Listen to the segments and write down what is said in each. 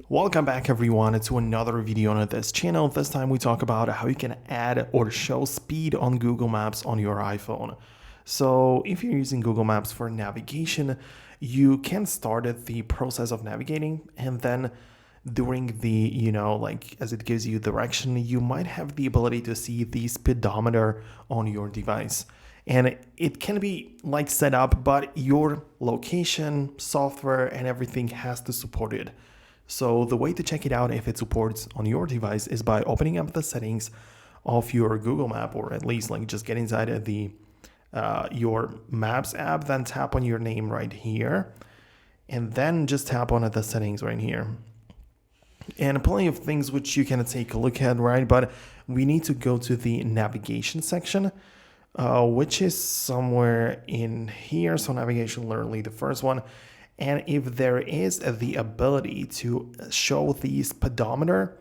Welcome back everyone to another video on this channel. This time we talk about how you can add or show speed on Google Maps on your iPhone. So if you're using Google Maps for navigation, you can start the process of navigating, and then during the, as it gives you direction, you might have the ability to see the speedometer on your device. And it can be set up, but your location, software, and everything has to support it. So the way to check it out if it supports on your device is by opening up the settings of your Google Map, or at least just get inside the your Maps app, then tap on your name right here, and then just tap on the settings right here. And plenty of things which you can take a look at, right? But we need to go to the navigation section, which is somewhere in here. So navigation, literally the first one. And if there is the ability to show the speedometer,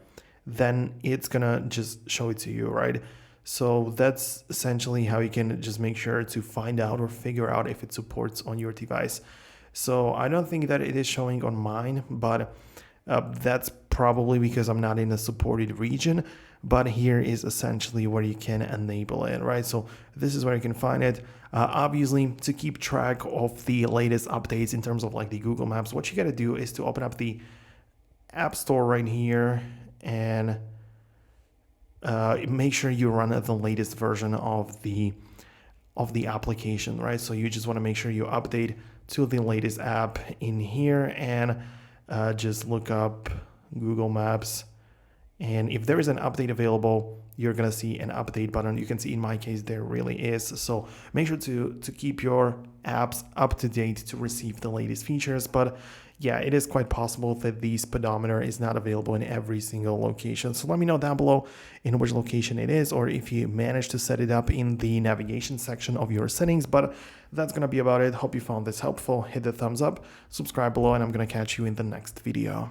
then it's gonna just show it to you, right? So that's essentially how you can just make sure to find out or figure out if it supports on your device. So I don't think that it is showing on mine, but that's probably because I'm not in a supported region. But here is essentially where you can enable it, right? So this is where you can find it. Obviously, to keep track of the latest updates in terms of the Google Maps, what you got to do is to open up the App Store right here and make sure you run the latest version of the application, right? So you just want to make sure you update to the latest app in here, and just look up Google Maps. And if there is an update available, you're going to see an update button. You can see in my case, there really is. So make sure to keep your apps up to date to receive the latest features. But yeah, it is quite possible that the speedometer is not available in every single location. So let me know down below in which location it is, or if you managed to set it up in the navigation section of your settings. But that's going to be about it. Hope you found this helpful. Hit the thumbs up, subscribe below, and I'm going to catch you in the next video.